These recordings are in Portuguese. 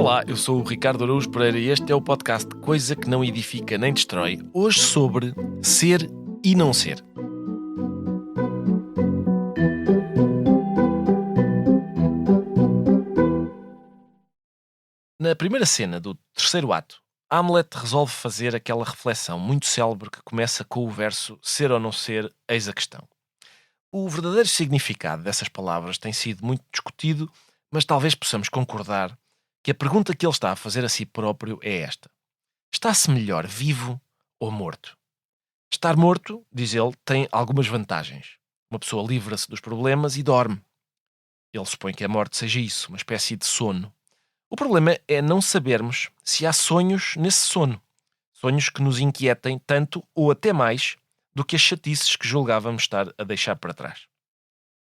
Olá, eu sou o Ricardo Araújo Pereira e este é o podcast Coisa que não edifica nem destrói, hoje sobre ser e não ser. Na primeira cena do terceiro ato, Hamlet resolve fazer aquela reflexão muito célebre que começa com o verso ser ou não ser, eis a questão. O verdadeiro significado dessas palavras tem sido muito discutido, mas talvez possamos concordar que a pergunta que ele está a fazer a si próprio é esta: está-se melhor vivo ou morto? Estar morto, diz ele, tem algumas vantagens. Uma pessoa livra-se dos problemas e dorme. Ele supõe que a morte seja isso, uma espécie de sono. O problema é não sabermos se há sonhos nesse sono. Sonhos que nos inquietem tanto ou até mais do que as chatices que julgávamos estar a deixar para trás.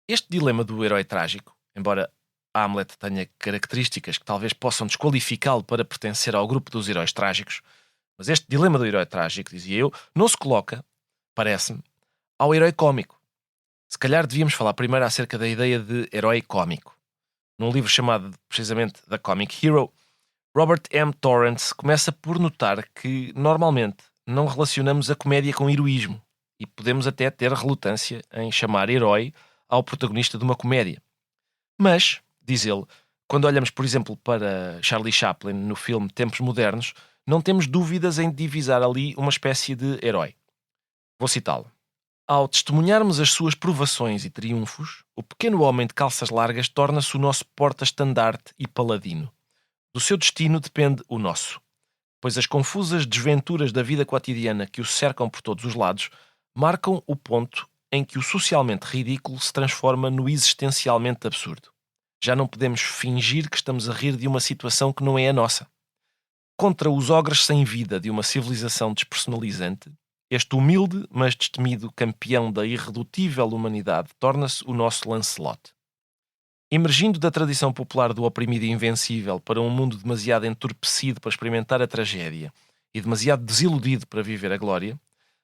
Este dilema do herói trágico, embora Hamlet tenha características que talvez possam desqualificá-lo para pertencer ao grupo dos heróis trágicos, mas este dilema do herói trágico, dizia eu, não se coloca, parece-me, ao herói cómico. Se calhar devíamos falar primeiro acerca da ideia de herói cómico. Num livro chamado precisamente The Comic Hero, Robert M. Torrance começa por notar que, normalmente, não relacionamos a comédia com heroísmo e podemos até ter relutância em chamar herói ao protagonista de uma comédia. Mas, diz ele, quando olhamos, por exemplo, para Charlie Chaplin no filme Tempos Modernos, não temos dúvidas em divisar ali uma espécie de herói. Vou citá-lo. Ao testemunharmos as suas provações e triunfos, o pequeno homem de calças largas torna-se o nosso porta-estandarte e paladino. Do seu destino depende o nosso, pois as confusas desventuras da vida cotidiana que o cercam por todos os lados marcam o ponto em que o socialmente ridículo se transforma no existencialmente absurdo. Já não podemos fingir que estamos a rir de uma situação que não é a nossa. Contra os ogres sem vida de uma civilização despersonalizante, este humilde, mas destemido campeão da irredutível humanidade torna-se o nosso Lancelot. Emergindo da tradição popular do oprimido invencível para um mundo demasiado entorpecido para experimentar a tragédia e demasiado desiludido para viver a glória,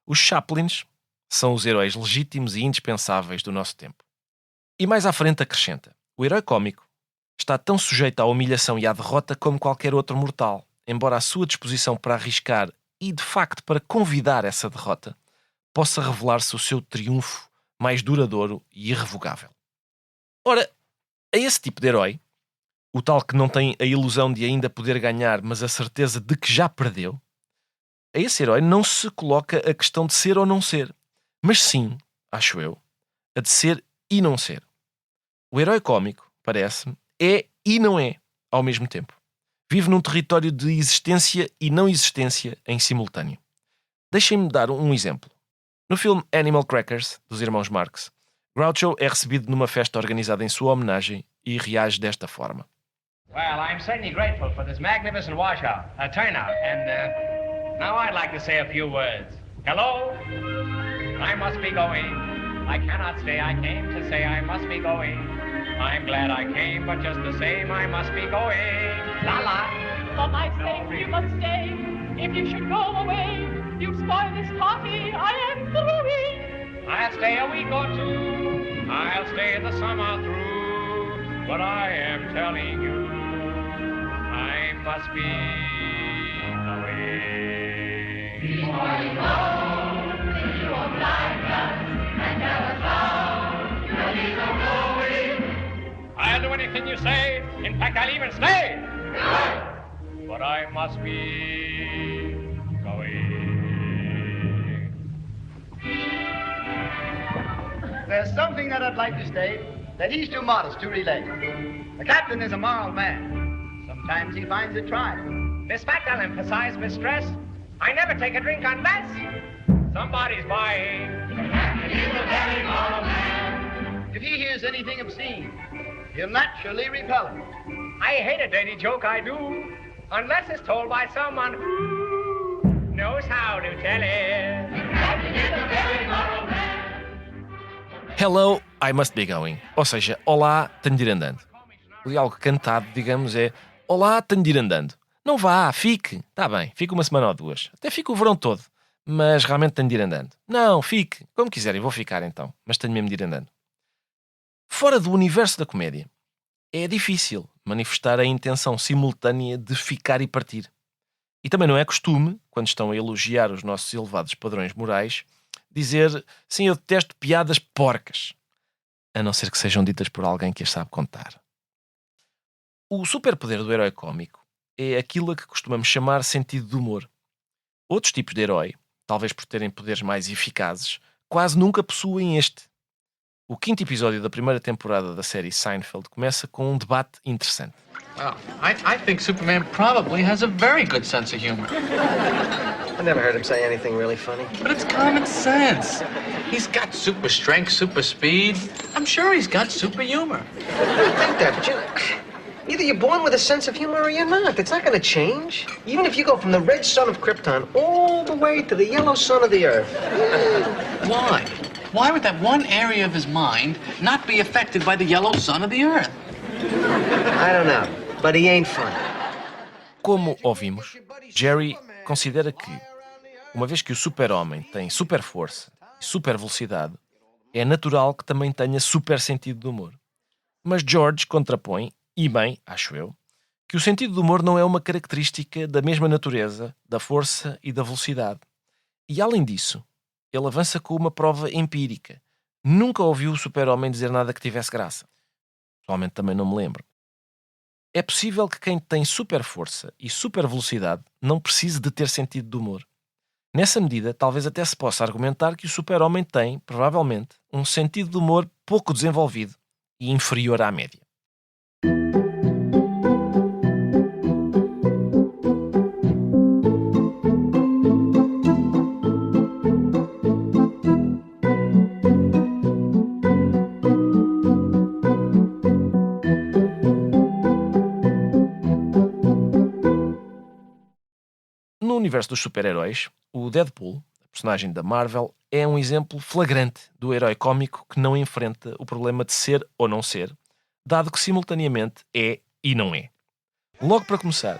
os Chaplins são os heróis legítimos e indispensáveis do nosso tempo. E mais à frente acrescenta: o herói cómico está tão sujeito à humilhação e à derrota como qualquer outro mortal, embora a sua disposição para arriscar e, de facto, para convidar essa derrota, possa revelar-se o seu triunfo mais duradouro e irrevogável. Ora, a esse tipo de herói, o tal que não tem a ilusão de ainda poder ganhar, mas a certeza de que já perdeu, a esse herói não se coloca a questão de ser ou não ser, mas sim, acho eu, a de ser e não ser. O herói cómico, parece-me, é e não é ao mesmo tempo. Vive num território de existência e não existência em simultâneo. Deixem-me dar um exemplo. No filme Animal Crackers, dos irmãos Marx, Groucho é recebido numa festa organizada em sua homenagem e reage desta forma. Well, I'm certainly grateful for this magnificent turnout, and now I'd like to say a few words. Hello? I must be going. I cannot stay. I came to say I must be going. I'm glad I came, but just the same I must be going. La la. For my sake, you must stay. If you should go away, you spoil this party I am throwing. I'll stay a week or two. I'll stay the summer through. But I am telling you, I must be going. Before you go, you won't blind us and tell us how you'll need no going. I'll do anything you say. In fact, I'll even stay. But I must be going. There's something that I'd like to state that he's too modest to relate. The captain is a moral man. Sometimes he finds it trying. This fact I'll emphasize with stress. I never take a drink unless somebody's buying. He's a very moral man. If he hears anything obscene, he'll naturally repel it. I hate a dirty joke, I do, unless it's told by someone who knows how to tell it. He's a very moral man. Hello, I must be going. Ou seja, olá, tenho de ir andando. O diálogo cantado, digamos, é olá, tenho de ir andando. Não vá, fique. Está bem, fique uma semana ou duas. Até fique o verão todo. Mas realmente tenho de ir andando. Não, fique. Como quiserem, vou ficar então. Mas tenho mesmo de ir andando. Fora do universo da comédia, é difícil, manifestar a intenção simultânea de ficar e partir. E também não é costume, quando estão a elogiar os nossos elevados padrões morais, dizer, sim, eu detesto piadas porcas, a não ser que sejam ditas por alguém que as sabe contar. O superpoder do herói cómico é aquilo a que costumamos chamar sentido de humor. Outros tipos de herói, talvez por terem poderes mais eficazes, quase nunca possuem este. O 5º episódio da primeira temporada da série Seinfeld começa com um debate interessante. Well, I think Superman probably has a very good sense of humor. I never heard him say anything really funny. But it's common sense. He's got super strength, super speed. I'm sure he's got super humor. I think that, but either you're born with a sense of humor or you're not. It's not going to change. Even if you go from the red sun of Krypton all the way to the yellow sun of the Earth. Why? Why would that one area of his mind not be affected by the yellow sun of the Earth? I don't know, but he ain't funny. Como ouvimos, Jerry considera que, uma vez que o super-homem tem super força e super velocidade, é natural que também tenha super sentido de humor. Mas George contrapõe, e bem, acho eu, que o sentido de humor não é uma característica da mesma natureza, da força e da velocidade. E além disso, ele avança com uma prova empírica. Nunca ouviu o super-homem dizer nada que tivesse graça. Pessoalmente também não me lembro. É possível que quem tem super força e super velocidade não precise de ter sentido de humor. Nessa medida, talvez até se possa argumentar que o super-homem tem, provavelmente, um sentido de humor pouco desenvolvido e inferior à média. No universo dos super-heróis, o Deadpool, a personagem da Marvel, é um exemplo flagrante do herói cómico que não enfrenta o problema de ser ou não ser, dado que simultaneamente é e não é. Logo para começar,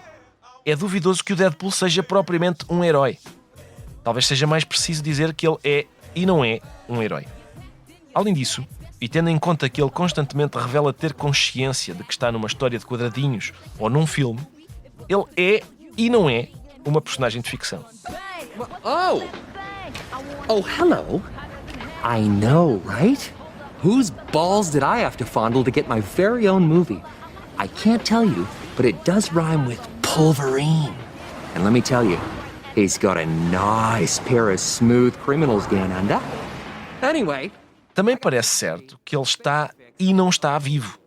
é duvidoso que o Deadpool seja propriamente um herói. Talvez seja mais preciso dizer que ele é e não é um herói. Além disso, e tendo em conta que ele constantemente revela ter consciência de que está numa história de quadradinhos ou num filme, ele é e não é uma personagem de ficção. Oh, hello. I know, right? Whose balls did I have to fondle to get my very own movie? I can't tell you, but it does rhyme with Pulverine. And let me tell you, he's got a nice pair of smooth criminals down under. Anyway. Também parece certo que ele está e não está vivo.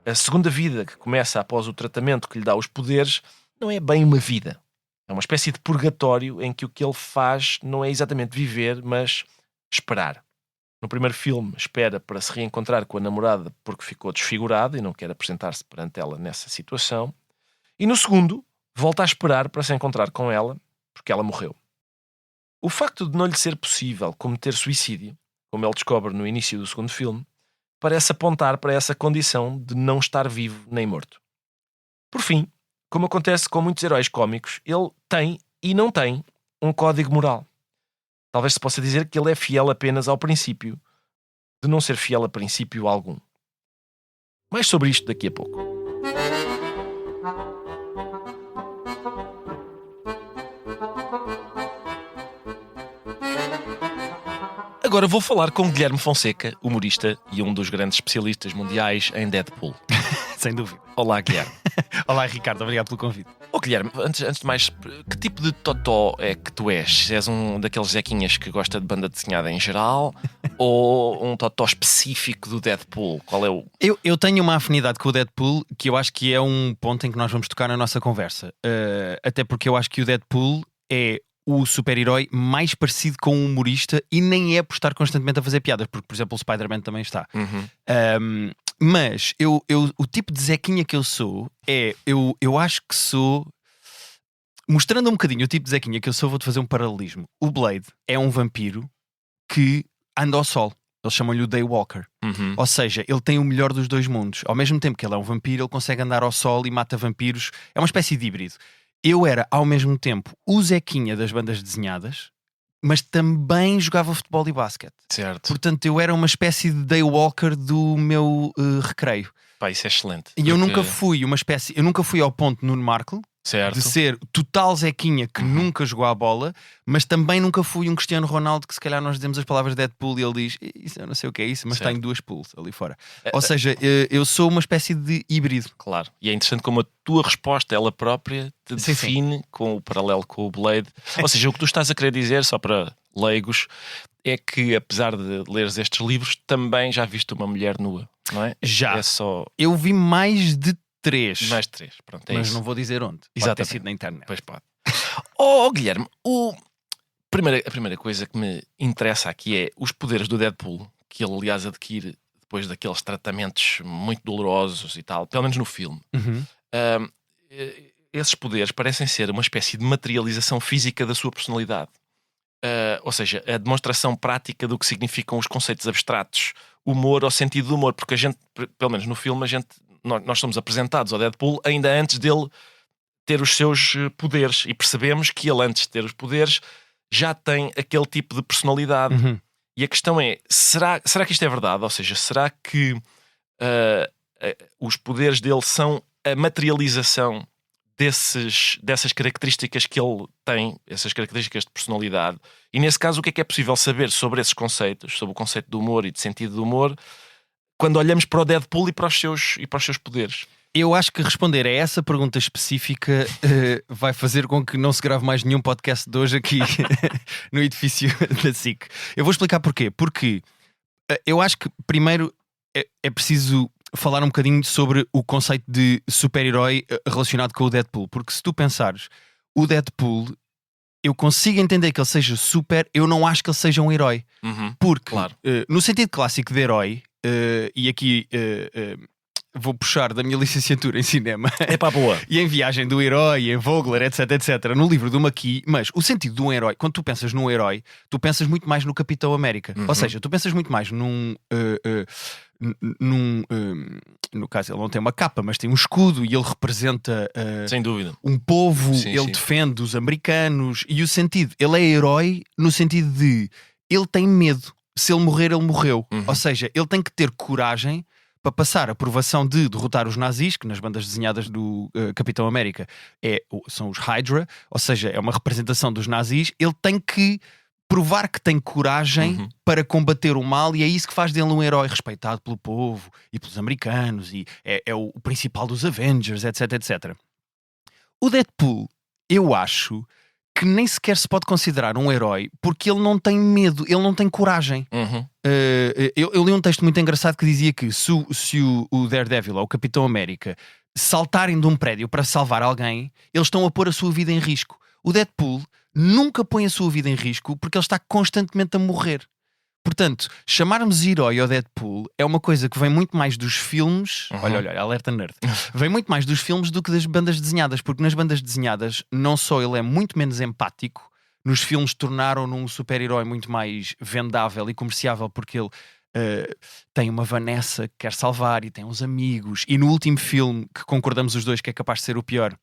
A segunda vida que começa após o tratamento que lhe dá os poderes não é bem uma vida. É uma espécie de purgatório em que o que ele faz não é exatamente viver, mas esperar. No primeiro filme, espera para se reencontrar com a namorada porque ficou desfigurado e não quer apresentar-se perante ela nessa situação. E no segundo, volta a esperar para se encontrar com ela porque ela morreu. O facto de não lhe ser possível cometer suicídio, como ele descobre no início do segundo filme, parece apontar para essa condição de não estar vivo nem morto. Por fim, como acontece com muitos heróis cómicos, ele tem e não tem um código moral. Talvez se possa dizer que ele é fiel apenas ao princípio, de não ser fiel a princípio algum. Mais sobre isto daqui a pouco. Agora vou falar com Guilherme Fonseca, humorista e um dos grandes especialistas mundiais em Deadpool. Sem dúvida. Olá, Guilherme. Olá, Ricardo. Obrigado pelo convite. Guilherme, antes de mais, que tipo de totó é que tu és? És um daqueles zequinhas que gosta de banda desenhada em geral ou um totó específico do Deadpool? Qual é o... Eu tenho uma afinidade com o Deadpool que eu acho que é um ponto em que nós vamos tocar na nossa conversa. Até porque eu acho que o Deadpool é o super-herói mais parecido com um humorista e nem é por estar constantemente a fazer piadas, porque, por exemplo, o Spider-Man também está. Mas o tipo de zequinha que eu sou é... Eu acho que sou... Mostrando um bocadinho o tipo de zequinha que eu sou, vou-te fazer um paralelismo. O Blade é um vampiro que anda ao sol. Eles chamam-lhe o Daywalker. Ou seja, ele tem o melhor dos dois mundos. Ao mesmo tempo que ele é um vampiro, ele consegue andar ao sol e mata vampiros. É uma espécie de híbrido. Eu era, ao mesmo tempo, o zequinha das bandas desenhadas, mas também jogava futebol e basquete. Certo. Portanto, eu era uma espécie de daywalker do meu recreio. Pá, isso é excelente. E eu porque- nunca fui ao ponto Nuno Marco, Certo. de ser total Zequinha que nunca jogou à bola, mas também nunca fui um Cristiano Ronaldo que se calhar nós dizemos as palavras Deadpool e ele diz isso eu não sei o que é isso, mas Certo. tenho 2 pools ali fora. Ou seja, eu sou uma espécie de híbrido. Claro. E é interessante como a tua resposta, ela própria, te Sim, define com o paralelo com o Blade. Ou seja, o que tu estás a querer dizer, só para leigos, é que apesar de leres estes livros, também já viste uma mulher nua, não é? Já. É só Eu vi mais de 3, mais 3. Pronto, é mas isso. não vou dizer onde. Pode ter Exatamente. sido na internet. Pois pode. Oh, Guilherme, a primeira coisa que me interessa aqui é os poderes do Deadpool, que ele, aliás, adquire depois daqueles tratamentos muito dolorosos e tal, pelo menos no filme. Uhum. Esses poderes parecem ser uma espécie de materialização física da sua personalidade. Ou seja, a demonstração prática do que significam os conceitos abstratos, humor ou sentido do humor, porque a gente, pelo menos no filme, nós somos apresentados ao Deadpool ainda antes dele ter os seus poderes e percebemos que ele, antes de ter os poderes, já tem aquele tipo de personalidade. Uhum. E a questão é, será que isto é verdade? Ou seja, será que os poderes dele são a materialização dessas características que ele tem, essas características de personalidade? E nesse caso, o que é possível saber sobre esses conceitos, sobre o conceito do humor e de sentido do humor, quando olhamos para o Deadpool e para os seus poderes? Eu acho que responder a essa pergunta específica vai fazer com que não se grave mais nenhum podcast de hoje aqui no edifício da SIC. Eu vou explicar porquê. Porque eu acho que primeiro é preciso falar um bocadinho sobre o conceito de super-herói relacionado com o Deadpool. Porque se tu pensares, o Deadpool, eu consigo entender que ele seja super, eu não acho que ele seja um herói. Porque, Claro. no sentido clássico de herói, e aqui vou puxar da minha licenciatura em cinema É para a boa. e em Viagem do Herói, em Vogler, etc, etc, no livro do Maqui, mas o sentido de um herói, quando tu pensas num herói, tu pensas muito mais no Capitão América. Ou seja, tu pensas muito mais no caso, ele não tem uma capa, mas tem um escudo e ele representa Sem dúvida. um povo, Sim, ele sim. defende os americanos, e o sentido, ele é herói no sentido de ele tem medo, se ele morrer, ele morreu. Ou seja, ele tem que ter coragem para passar a provação de derrotar os nazis, que nas bandas desenhadas do Capitão América são os Hydra, ou seja, é uma representação dos nazis. Ele tem que provar que tem coragem para combater o mal, e é isso que faz dele um herói respeitado pelo povo e pelos americanos, e é o principal dos Avengers, etc, etc. O Deadpool, eu acho que nem sequer se pode considerar um herói, porque ele não tem medo, ele não tem coragem. Eu li um texto muito engraçado que dizia que se o Daredevil ou o Capitão América saltarem de um prédio para salvar alguém, eles estão a pôr a sua vida em risco. O Deadpool nunca põe a sua vida em risco porque ele está constantemente a morrer. Portanto, chamarmos herói ao Deadpool é uma coisa que vem muito mais dos filmes. Olha, alerta nerd. Vem muito mais dos filmes do que das bandas desenhadas, porque nas bandas desenhadas não só ele é muito menos empático, nos filmes tornaram-no um super-herói muito mais vendável e comerciável, porque ele tem uma Vanessa que quer salvar e tem uns amigos, e no último filme, que concordamos os dois que é capaz de ser o pior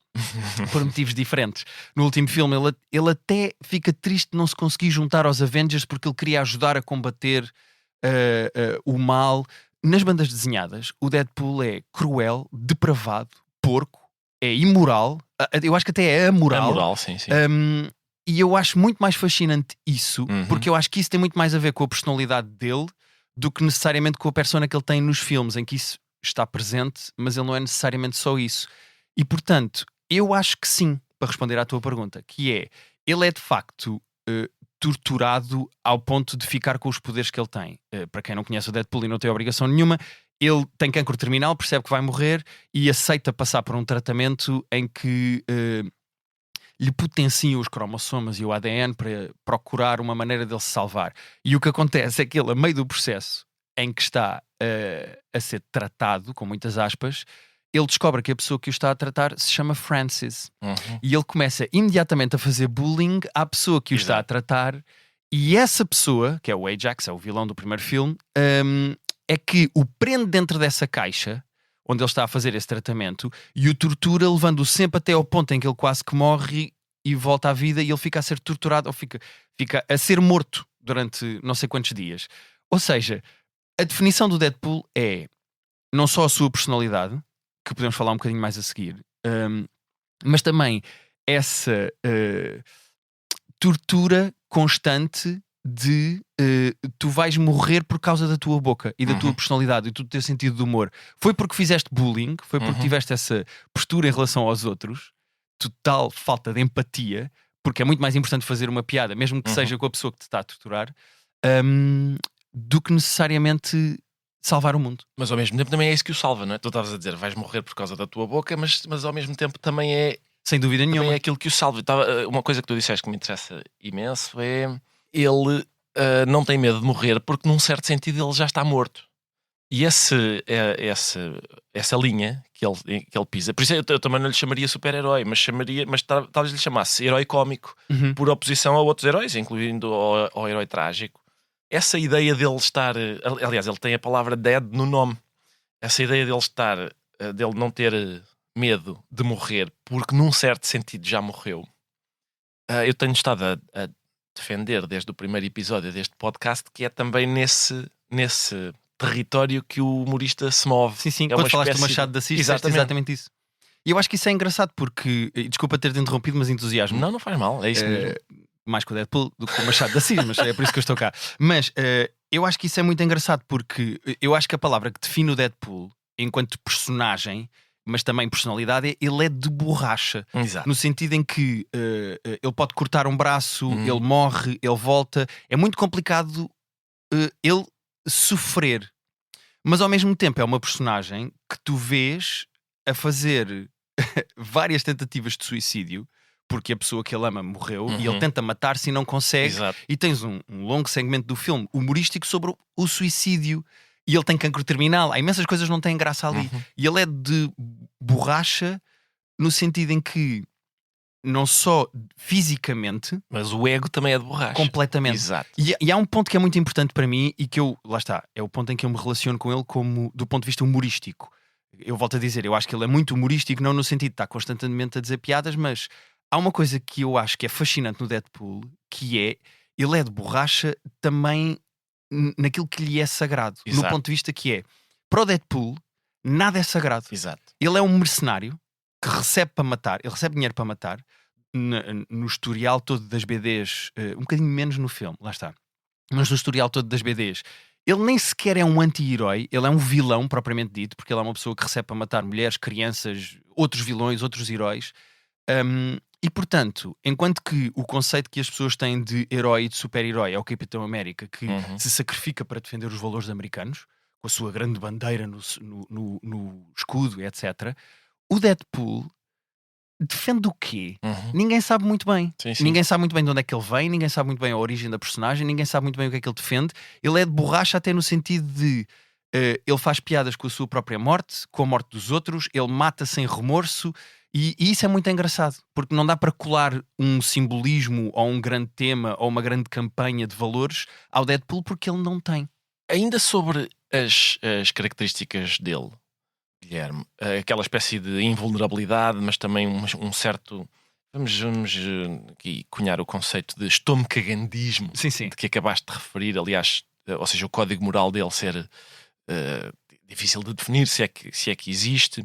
por motivos diferentes, no último filme ele até fica triste de não se conseguir juntar aos Avengers porque ele queria ajudar a combater o mal. Nas bandas desenhadas o Deadpool é cruel, depravado, porco, é imoral, eu acho que até é amoral. Amoral, sim, sim. E eu acho muito mais fascinante isso, porque eu acho que isso tem muito mais a ver com a personalidade dele do que necessariamente com a persona que ele tem nos filmes, em que isso está presente, mas ele não é necessariamente só isso. E portanto, eu acho que sim, para responder à tua pergunta, que é, ele é de facto torturado ao ponto de ficar com os poderes que ele tem. Para quem não conhece o Deadpool e não tem obrigação nenhuma, ele tem cancro terminal, percebe que vai morrer e aceita passar por um tratamento em que lhe potenciam os cromossomas e o ADN para procurar uma maneira dele se salvar. E o que acontece é que ele, a meio do processo em que está a ser tratado, com muitas aspas, ele descobre que a pessoa que o está a tratar se chama Francis. E ele começa imediatamente a fazer bullying à pessoa que o está a tratar, e essa pessoa, que é o Ajax, é o vilão do primeiro filme, é que o prende dentro dessa caixa onde ele está a fazer esse tratamento e o tortura, levando-o sempre até ao ponto em que ele quase que morre e volta à vida, e ele fica a ser torturado, ou fica fica a ser morto durante não sei quantos dias. Ou seja, a definição do Deadpool é não só a sua personalidade, que podemos falar um bocadinho mais a seguir, mas também essa tortura constante de tu vais morrer por causa da tua boca e da tua personalidade e do teu sentido de humor. Foi porque fizeste bullying, foi porque tiveste essa postura em relação aos outros, total falta de empatia, porque é muito mais importante fazer uma piada, mesmo que seja com a pessoa que te está a torturar, do que necessariamente salvar o mundo. Mas ao mesmo tempo também é isso que o salva, não é? Tu estavas a dizer, vais morrer por causa da tua boca, mas ao mesmo tempo também é, Sem dúvida também nenhuma. é aquilo que o salva. Uma coisa que tu disseste que me interessa imenso é ele não tem medo de morrer porque num certo sentido ele já está morto. E essa linha que ele pisa, por isso eu também não lhe chamaria super-herói, mas talvez lhe chamasse herói cómico, por oposição a outros heróis, incluindo ao herói trágico. Essa ideia dele estar, aliás, ele tem a palavra dead no nome. Essa ideia dele não ter medo de morrer, porque num certo sentido já morreu. Eu tenho estado a defender desde o primeiro episódio deste podcast que é também nesse território que o humorista se move. Sim, É quando uma falaste do espécie Machado de Assis, disseste exatamente isso. E eu acho que isso é engraçado porque, desculpa ter-te interrompido, mas entusiasmo. Não faz mal, é isso mesmo. Mais com o Deadpool do que com o Machado de Assis, mas é por isso que eu estou cá. Mas eu acho que isso é muito engraçado porque eu acho que a palavra que define o Deadpool enquanto personagem, mas também personalidade, ele é de borracha. Exato. No sentido em que ele pode cortar um braço, ele morre, ele volta. É muito complicado ele sofrer. Mas ao mesmo tempo é uma personagem que tu vês a fazer várias tentativas de suicídio, porque a pessoa que ele ama morreu e ele tenta matar-se e não consegue. Exato. E tens um longo segmento do filme humorístico sobre o suicídio. E ele tem cancro terminal. Há imensas coisas que não têm graça ali. E ele é de borracha no sentido em que não só fisicamente, mas o ego também é de borracha. Completamente. Exato. E há um ponto que é muito importante para mim e que lá está, é o ponto em que eu me relaciono com ele como do ponto de vista humorístico. Eu volto a dizer, eu acho que ele é muito humorístico, não no sentido de estar constantemente a dizer piadas, mas há uma coisa que eu acho que é fascinante no Deadpool, que é, ele é de borracha também naquilo que lhe é sagrado. Exato. No ponto de vista que é, para o Deadpool, nada é sagrado. Exato. Ele é um mercenário que recebe para matar, ele recebe dinheiro para matar, no historial todo das BDs, um bocadinho menos no filme, lá está, mas no historial todo das BDs, ele nem sequer é um anti-herói, ele é um vilão propriamente dito, porque ele é uma pessoa que recebe para matar mulheres, crianças, outros vilões, outros heróis. E portanto, enquanto que o conceito que as pessoas têm de herói e de super-herói é o Capitão América, que se sacrifica para defender os valores americanos, com a sua grande bandeira no escudo, etc. O Deadpool defende o quê? Ninguém sabe muito bem. Sim. Ninguém sabe muito bem de onde é que ele vem, ninguém sabe muito bem a origem da personagem, ninguém sabe muito bem o que é que ele defende. Ele é de borracha até no sentido de ele faz piadas com a sua própria morte, com a morte dos outros, ele mata sem remorso. E isso é muito engraçado, porque não dá para colar um simbolismo ou um grande tema ou uma grande campanha de valores ao Deadpool, porque ele não tem. Ainda sobre as características dele, Guilherme, aquela espécie de invulnerabilidade, mas também um certo... Vamos aqui cunhar o conceito de estomacagandismo, de que acabaste de referir, aliás, ou seja, o código moral dele ser difícil de definir, se é que existe.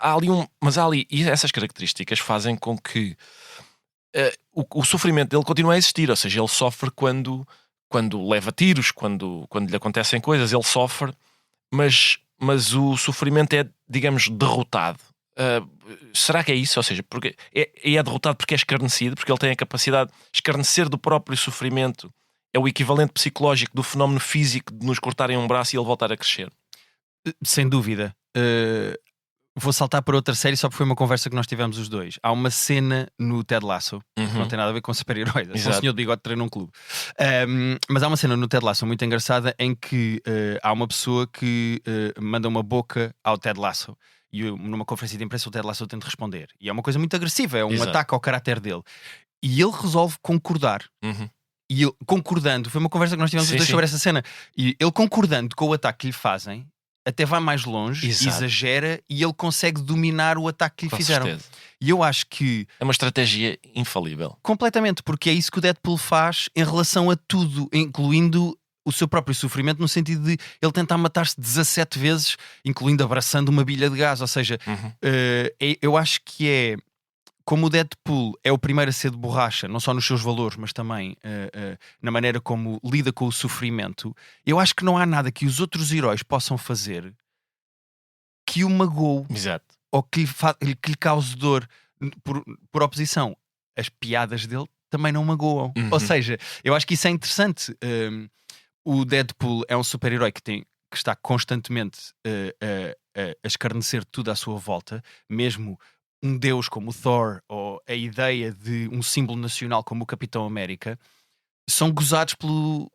Há ali, e essas características fazem com que o sofrimento dele continue a existir, ou seja, ele sofre quando leva tiros, quando lhe acontecem coisas, ele sofre, mas o sofrimento é, digamos, derrotado. Será que é isso? Ou seja, porque é derrotado porque é escarnecido, porque ele tem a capacidade de escarnecer do próprio sofrimento. É o equivalente psicológico do fenómeno físico de nos cortarem um braço e ele voltar a crescer. Sem dúvida. Vou saltar para outra série só porque foi uma conversa que nós tivemos os dois. Há uma cena no Ted Lasso, que não tem nada a ver com super-heróis, é só o senhor de bigode treina um clube. Mas há uma cena no Ted Lasso muito engraçada em que há uma pessoa que manda uma boca ao Ted Lasso. E numa conferência de imprensa o Ted Lasso tenta responder. E é uma coisa muito agressiva, é um ataque ao caráter dele. E ele resolve concordar. E ele, concordando, foi uma conversa que nós tivemos os dois sobre essa cena. E ele concordando com o ataque que lhe fazem, até vai mais longe, Exato. exagera e ele consegue dominar o ataque que lhe Com fizeram. certeza. E eu acho que É uma estratégia infalível. completamente, porque é isso que o Deadpool faz em relação a tudo, incluindo o seu próprio sofrimento, no sentido de ele tentar matar-se 17 vezes, incluindo abraçando uma bilha de gás. Ou seja, eu acho que é como o Deadpool é o primeiro a ser de borracha, não só nos seus valores, mas também na maneira como lida com o sofrimento. Eu acho que não há nada que os outros heróis possam fazer que o magoe Exato. ou que lhe cause dor. Por oposição, as piadas dele também não magoam. Ou seja, eu acho que isso é interessante. O Deadpool é um super-herói que está constantemente a escarnecer tudo à sua volta, mesmo um deus como o Thor ou a ideia de um símbolo nacional como o Capitão América são gozados pelo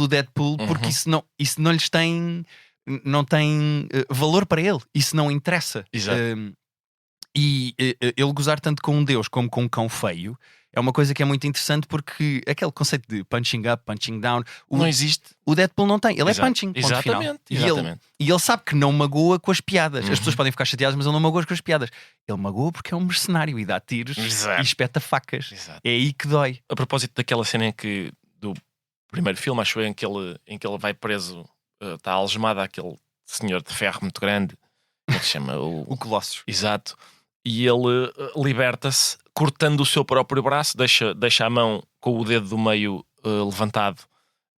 Deadpool porque isso não lhes tem valor para ele, isso não interessa. Exato. E ele gozar tanto com um deus como com um cão feio é uma coisa que é muito interessante, porque aquele conceito de punching up, punching down, Não existe. o Deadpool não tem. Ele Exato. é punching, ponto final. Exatamente. E Exatamente. ele sabe que não magoa com as piadas. As pessoas podem ficar chateadas, mas ele não magoa com as piadas. Ele magoa porque é um mercenário e dá tiros Exato. e espeta facas. Exato. É aí que dói. A propósito daquela cena em que, do primeiro filme, acho eu, em que ele vai preso, está algemado àquele senhor de ferro muito grande, como é que se chama? O Colossus. Exato. E ele liberta-se cortando o seu próprio braço, deixa a mão com o dedo do meio levantado,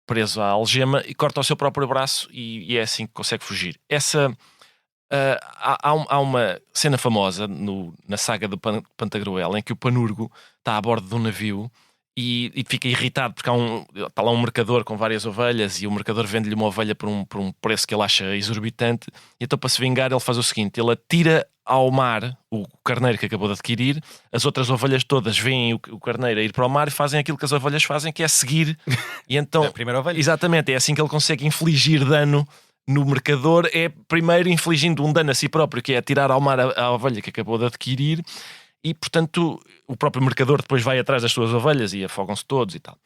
preso à algema, e corta o seu próprio braço, e é assim que consegue fugir. Há uma cena famosa na saga do Pantagruel em que o Panurgo está a bordo de um navio e fica irritado porque está lá um mercador com várias ovelhas e o mercador vende-lhe uma ovelha por um preço que ele acha exorbitante, e então, para se vingar, ele faz o seguinte: ele atira ao mar o carneiro que acabou de adquirir, as outras ovelhas todas veem o carneiro a ir para o mar e fazem aquilo que as ovelhas fazem, que é seguir. E então, A primeira ovelha. exatamente, é assim que ele consegue infligir dano no mercador, é primeiro infligindo um dano a si próprio, que é atirar ao mar a ovelha que acabou de adquirir. E, portanto, o próprio mercador depois vai atrás das suas ovelhas e afogam-se todos e tal.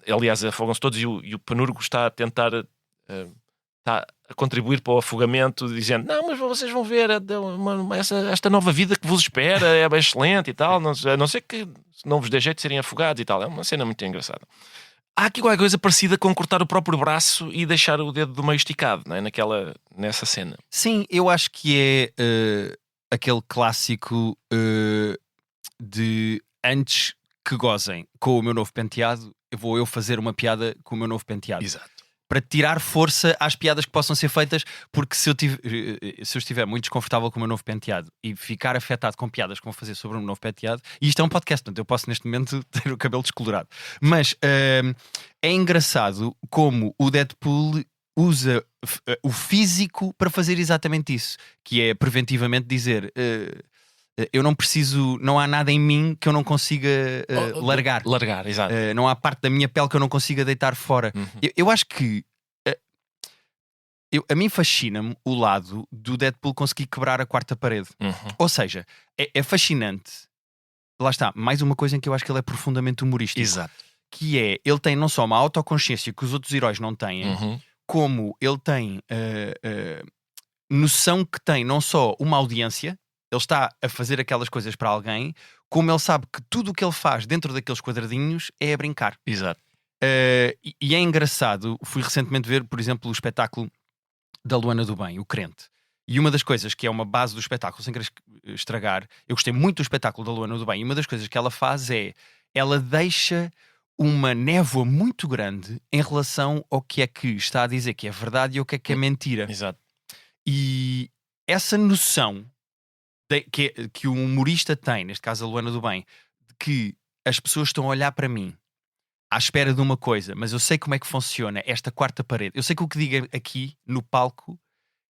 Aliás, afogam-se todos, e o Panurgo está a tentar está a contribuir para o afogamento, dizendo: não, mas vocês vão ver esta nova vida que vos espera é bem excelente e tal, a não ser que não vos dê jeito de serem afogados e tal. É uma cena muito engraçada. Há aqui qualquer coisa parecida com cortar o próprio braço e deixar o dedo do meio esticado, não é? Nessa cena. Sim, eu acho que é aquele clássico de antes que gozem com o meu novo penteado, vou eu fazer uma piada com o meu novo penteado. Exato. Para tirar força às piadas que possam ser feitas, porque se eu estiver muito desconfortável com o meu novo penteado e ficar afetado com piadas que vou fazer sobre o meu novo penteado, e isto é um podcast, portanto eu posso neste momento ter o cabelo descolorado, mas é engraçado como o Deadpool usa o físico para fazer exatamente isso, que é preventivamente dizer: eu não preciso, não há nada em mim que eu não consiga largar. Largar, exato. Não há parte da minha pele que eu não consiga deitar fora. Eu acho que a mim fascina-me o lado do Deadpool conseguir quebrar a quarta parede. Ou seja, é fascinante. Lá está, mais uma coisa em que eu acho que ele é profundamente humorístico. Exato. Que é, ele tem não só uma autoconsciência que os outros heróis não têm, como ele tem noção que tem não só uma audiência, ele está a fazer aquelas coisas para alguém, como ele sabe que tudo o que ele faz dentro daqueles quadradinhos é a brincar. Exato. E é engraçado, fui recentemente ver, por exemplo, o espetáculo da Luana do Bem, O Crente. E uma das coisas que é uma base do espetáculo, sem querer estragar, eu gostei muito do espetáculo da Luana do Bem, e uma das coisas que ela faz é, ela deixa uma névoa muito grande em relação ao que é que está a dizer que é verdade e ao que é mentira. Exato. E essa noção que o humorista tem, neste caso a Luana do Bem, de que as pessoas estão a olhar para mim à espera de uma coisa, mas eu sei como é que funciona esta quarta parede. Eu sei que o que digo aqui no palco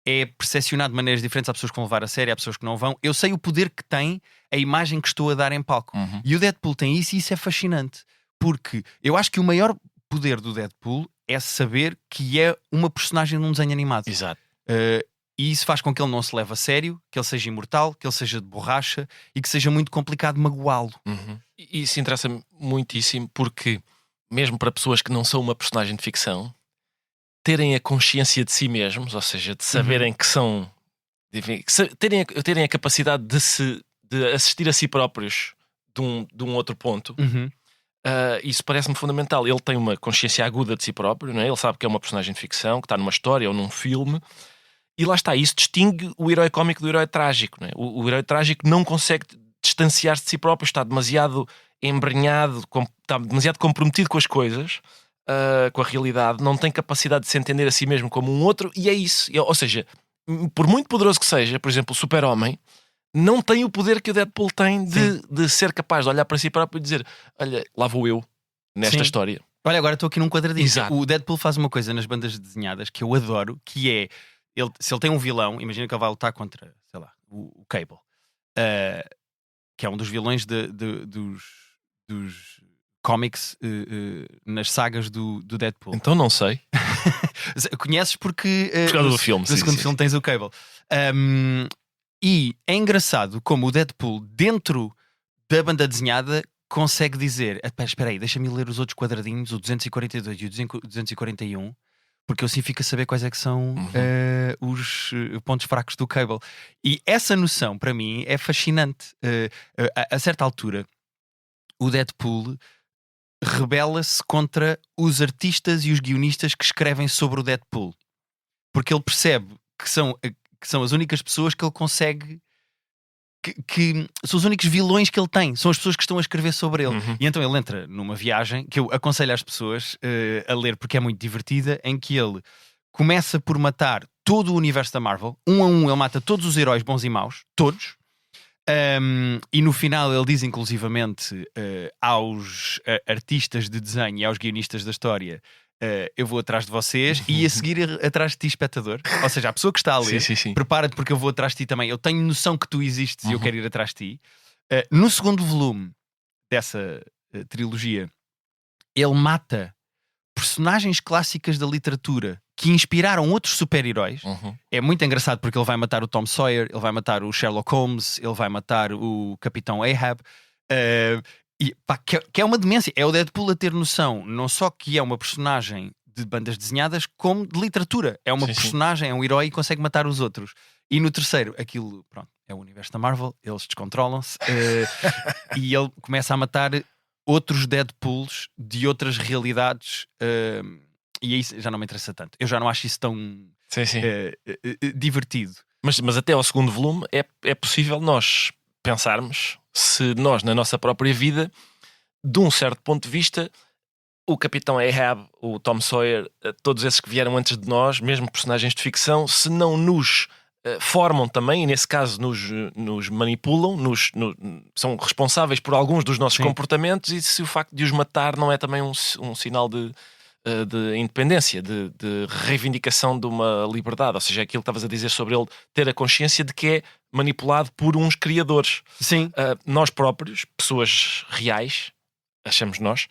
é percepcionado de maneiras diferentes. Há pessoas que vão levar a sério, há pessoas que não vão. Eu sei o poder que tem a imagem que estou a dar em palco. E o Deadpool tem isso, e isso é fascinante. Porque eu acho que o maior poder do Deadpool é saber que é uma personagem num desenho animado. Exato. E isso faz com que ele não se leve a sério, que ele seja imortal, que ele seja de borracha e que seja muito complicado magoá-lo. E isso interessa-me muitíssimo, porque mesmo para pessoas que não são uma personagem de ficção, terem a consciência de si mesmos, ou seja, de saberem que são, enfim, terem a capacidade de assistir a si próprios de um outro ponto. Isso parece-me fundamental. Ele tem uma consciência aguda de si próprio, não é? Ele sabe que é uma personagem de ficção, que está numa história ou num filme, e lá está. Isso distingue o herói cómico do herói trágico, não é? O herói trágico não consegue distanciar-se de si próprio, está demasiado embrenhado, está demasiado comprometido com as coisas, com a realidade, não tem capacidade de se entender a si mesmo como um outro, e é isso. Ou seja, por muito poderoso que seja, por exemplo, o Super-Homem não tem o poder que o Deadpool tem de ser capaz de olhar para si próprio e dizer: olha, lá vou eu nesta história. Olha, agora estou aqui num quadradinho. Exato. O Deadpool faz uma coisa nas bandas desenhadas que eu adoro, que é, se ele tem um vilão, imagina que ele vai lutar contra, sei lá, o Cable, que é um dos vilões dos cómics nas sagas do Deadpool. Então não sei. Conheces porque Por causa do filme, no sim, segundo sim. filme tens o Cable. E é engraçado como o Deadpool, dentro da banda desenhada, consegue dizer: espera aí, deixa-me ler os outros quadradinhos, o 242 e o 241, porque eu assim fico a saber quais é que são os pontos fracos do Cable. E essa noção, para mim, é fascinante. A certa altura, o Deadpool rebela-se contra os artistas e os guionistas que escrevem sobre o Deadpool, porque ele percebe que são as únicas pessoas que ele consegue, que são os únicos vilões que ele tem, são as pessoas que estão a escrever sobre ele. E então ele entra numa viagem que eu aconselho às pessoas a ler, porque é muito divertida, em que ele começa por matar todo o universo da Marvel, um a um. Ele mata todos os heróis bons e maus, todos. E no final ele diz inclusivamente aos artistas de desenho e aos guionistas da história: eu vou atrás de vocês e a seguir atrás de ti, espectador. Ou seja, a pessoa que está a ler, Sim. prepara-te porque eu vou atrás de ti também. Eu tenho noção que tu existes e eu quero ir atrás de ti. No segundo volume dessa trilogia, ele mata personagens clássicas da literatura que inspiraram outros super-heróis. É muito engraçado porque ele vai matar o Tom Sawyer, ele vai matar o Sherlock Holmes, ele vai matar o Capitão Ahab. Que é uma demência. É o Deadpool a ter noção não só que é uma personagem de bandas desenhadas, como de literatura. É uma personagem, é um herói e consegue matar os outros. E no terceiro, aquilo, pronto, é o universo da Marvel, eles descontrolam-se e ele começa a matar outros Deadpools de outras realidades, e aí já não me interessa tanto. Eu já não acho isso tão divertido. Mas até ao segundo volume é possível nós pensarmos se nós, na nossa própria vida, de um certo ponto de vista, o Capitão Ahab, o Tom Sawyer, todos esses que vieram antes de nós, mesmo personagens de ficção, se não nos formam também, e nesse caso nos manipulam, são responsáveis por alguns dos nossos comportamentos, e se o facto de os matar não é também um sinal de independência, de reivindicação de uma liberdade. Ou seja, aquilo que estavas a dizer sobre ele ter a consciência de que é manipulado por uns criadores. Nós próprios, pessoas reais, achamos nós,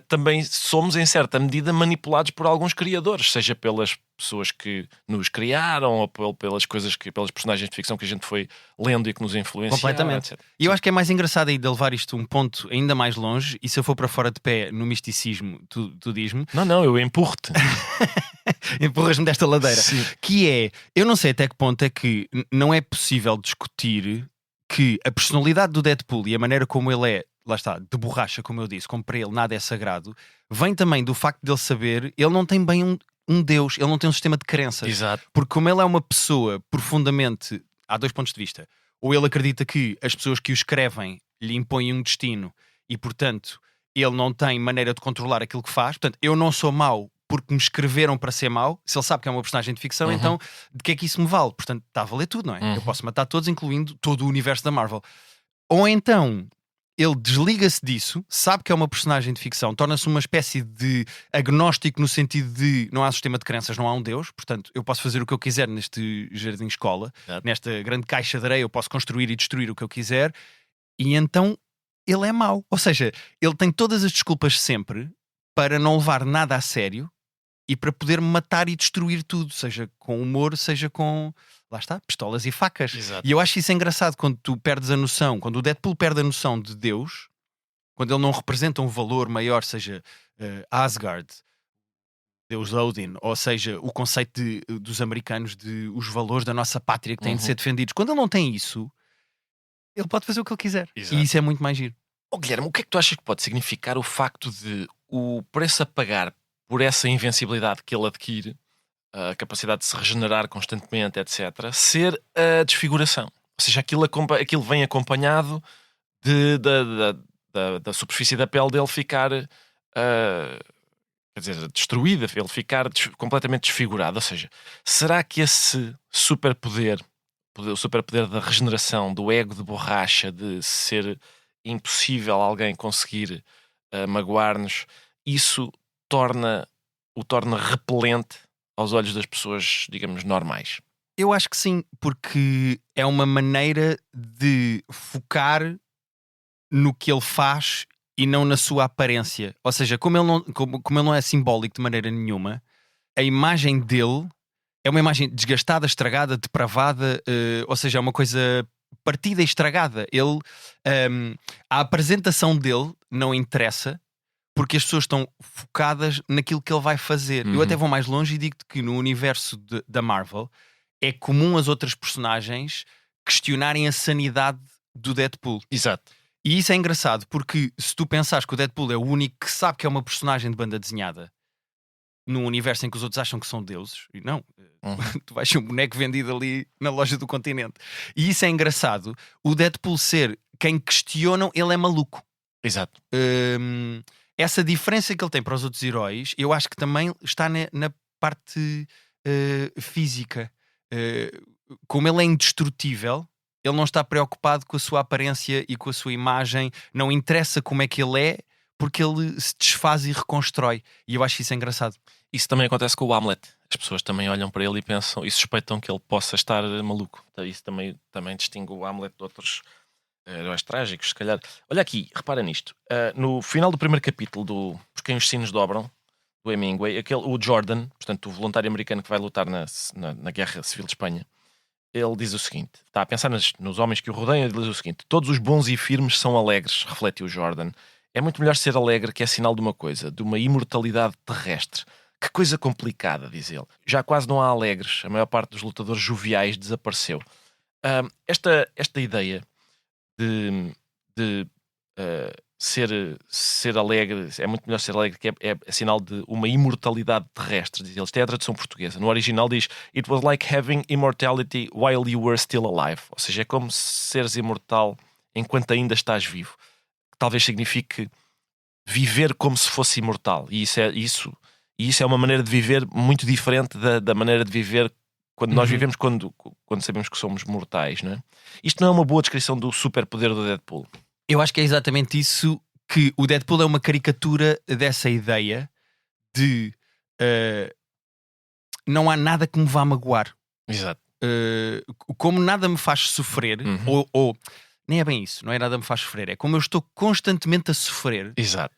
também somos em certa medida manipulados por alguns criadores, seja pelas pessoas que nos criaram ou pelas personagens de ficção que a gente foi lendo e que nos influenciaram. Completamente. Etc. E eu acho que é mais engraçado ainda levar isto um ponto ainda mais longe, e se eu for para fora de pé no misticismo, tu diz-me. Não, eu empurro-te. Empurras-me desta ladeira. Sim. Que é, eu não sei até que ponto é que não é possível discutir que a personalidade do Deadpool e a maneira como ele é, lá está, de borracha, como eu disse, como para ele nada é sagrado, vem também do facto de ele saber, ele não tem bem um Deus, ele não tem um sistema de crenças. Exato. Porque como ele é uma pessoa profundamente, há dois pontos de vista: ou ele acredita que as pessoas que o escrevem lhe impõem um destino e, portanto, ele não tem maneira de controlar aquilo que faz. Portanto, eu não sou mau porque me escreveram para ser mau. Se ele sabe que é uma personagem de ficção, então de que é que isso me vale? Portanto, está a valer tudo, não é? Eu posso matar todos, incluindo todo o universo da Marvel. Ou então ele desliga-se disso, sabe que é uma personagem de ficção, torna-se uma espécie de agnóstico, no sentido de não há sistema de crenças, não há um Deus, portanto eu posso fazer o que eu quiser neste jardim-escola, nesta grande caixa de areia, eu posso construir e destruir o que eu quiser, e então ele é mau. Ou seja, ele tem todas as desculpas sempre para não levar nada a sério e para poder matar e destruir tudo, seja com humor, seja com, lá está, pistolas e facas. Exato. E eu acho isso engraçado quando tu perdes a noção, quando o Deadpool perde a noção de Deus, quando ele não representa um valor maior, seja Asgard, Deus Odin, ou seja, o conceito dos americanos de os valores da nossa pátria que têm de ser defendidos. Quando ele não tem isso, ele pode fazer o que ele quiser. Exato. E isso é muito mais giro. Guilherme, o que é que tu achas que pode significar o facto de o preço a pagar por essa invencibilidade que ele adquire, a capacidade de se regenerar constantemente, etc., ser a desfiguração? Ou seja, aquilo vem acompanhado da superfície da pele dele ficar quer dizer, destruída, ele ficar completamente desfigurado. Ou seja, será que esse superpoder, o superpoder da regeneração, do ego de borracha, de ser impossível alguém conseguir magoar-nos, isso o torna repelente aos olhos das pessoas, digamos, normais? Eu acho que sim, porque é uma maneira de focar no que ele faz e não na sua aparência. Ou seja, como ele não é simbólico de maneira nenhuma, a imagem dele é uma imagem desgastada, estragada, depravada, ou seja, é uma coisa partida e estragada. A apresentação dele não interessa porque as pessoas estão focadas naquilo que ele vai fazer. Eu até vou mais longe e digo-te que no universo da Marvel é comum as outras personagens questionarem a sanidade do Deadpool. Exato. E isso é engraçado, porque se tu pensares que o Deadpool é o único que sabe que é uma personagem de banda desenhada num universo em que os outros acham que são deuses, e não, tu vais ser um boneco vendido ali na loja do Continente. E isso é engraçado, o Deadpool ser quem questionam, ele é maluco. Exato. Essa diferença que ele tem para os outros heróis, eu acho que também está na parte física. Como ele é indestrutível, ele não está preocupado com a sua aparência e com a sua imagem, não interessa como é que ele é, porque ele se desfaz e reconstrói. E eu acho isso engraçado. Isso também acontece com o Hamlet. As pessoas também olham para ele e pensam e suspeitam que ele possa estar maluco. Isso também distingue o Hamlet de outros heróis trágicos, se calhar. Olha aqui, repara nisto. No final do primeiro capítulo do Por Quem os Sinos Dobram, do Hemingway, o Jordan, portanto o voluntário americano que vai lutar na Guerra Civil de Espanha, ele diz o seguinte, está a pensar nos homens que o rodeiam, ele diz o seguinte: todos os bons e firmes são alegres, reflete o Jordan. É muito melhor ser alegre, que é sinal de uma coisa, de uma imortalidade terrestre. Que coisa complicada, diz ele. Já quase não há alegres, a maior parte dos lutadores joviais desapareceu. Esta ideia de ser alegre, é muito melhor ser alegre, que é sinal de uma imortalidade terrestre, diz ele. Isto é a tradução portuguesa. No original diz: It was like having immortality while you were still alive. Ou seja, é como seres imortal enquanto ainda estás vivo. Que talvez signifique viver como se fosse imortal. E isso é uma maneira de viver muito diferente da maneira de viver quando nós vivemos quando sabemos que somos mortais, não é? Isto não é uma boa descrição do superpoder do Deadpool. Eu acho que é exatamente isso, que o Deadpool é uma caricatura dessa ideia de não há nada que me vá magoar. Exato. Como nada me faz sofrer, ou nem é bem isso, não é nada me faz sofrer, é como eu estou constantemente a sofrer. Exato.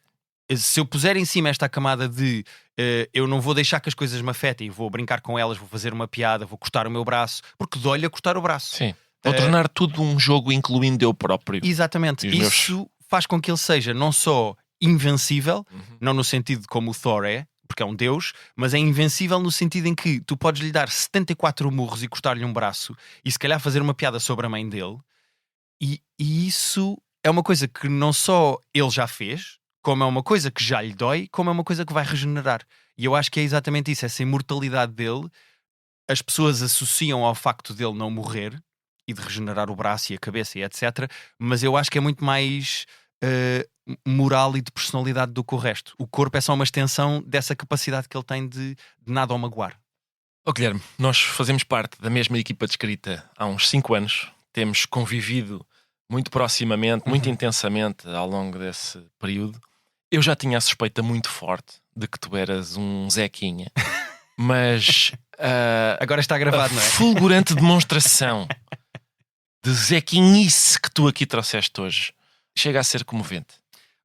Se eu puser em cima esta camada de eu não vou deixar que as coisas me afetem, vou brincar com elas, vou fazer uma piada, vou cortar o meu braço, porque dói-lhe a cortar o braço. Sim. Vou tornar tudo um jogo incluindo eu próprio. Exatamente. Isso faz com que ele seja não só invencível, não no sentido como o Thor é, porque é um deus, mas é invencível no sentido em que tu podes lhe dar 74 murros e cortar-lhe um braço e se calhar fazer uma piada sobre a mãe dele. E isso é uma coisa que não só ele já fez, como é uma coisa que já lhe dói, como é uma coisa que vai regenerar. E eu acho que é exatamente isso, essa imortalidade dele. As pessoas associam ao facto dele não morrer e de regenerar o braço e a cabeça e etc. Mas eu acho que é muito mais moral e de personalidade do que o resto. O corpo é só uma extensão dessa capacidade que ele tem de nada o magoar. Guilherme, nós fazemos parte da mesma equipa de escrita há uns 5 anos. Temos convivido muito proximamente, muito intensamente ao longo desse período. Eu já tinha a suspeita muito forte de que tu eras um Zequinha. Mas agora está gravado, não é? Fulgurante demonstração de Zequinhice que tu aqui trouxeste hoje chega a ser comovente.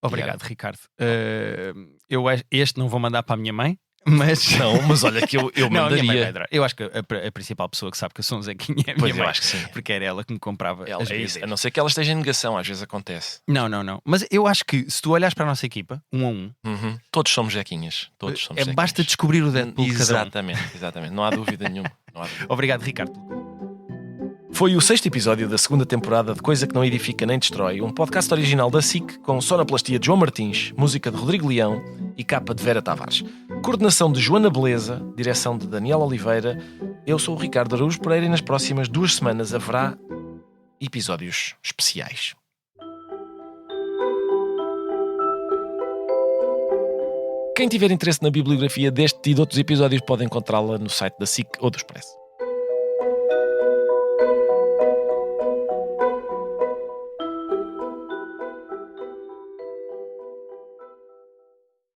Obrigado, Ricardo. Este não vou mandar para a minha mãe, Mas... Não, mas olha que eu Não, a minha mãe vai mandaria. adorar. Eu acho que a principal pessoa que sabe que eu sou um Zequinha é a minha Pois, eu mãe. acho que sim. Porque era ela que me comprava Ela, as é isso, BDs. a não ser que ela esteja em negação, às vezes acontece. Não. Mas eu acho que se tu olhares para a nossa equipa, 1 a 1, Uhum. Todos somos Jequinhas. Todos somos Jequinhas. basta descobrir o Deadpool de cada um. Exatamente. Não há dúvida nenhuma. Não há dúvida. Obrigado, Ricardo. Foi o 6º episódio da 2ª temporada de Coisa que Não Edifica Nem Destrói, um podcast original da SIC com sonoplastia de João Martins, música de Rodrigo Leão e capa de Vera Tavares. Coordenação de Joana Beleza, direção de Daniel Oliveira. Eu sou o Ricardo Araújo Pereira e nas próximas 2 semanas haverá episódios especiais. Quem tiver interesse na bibliografia deste e de outros episódios pode encontrá-la no site da SIC ou do Expresso.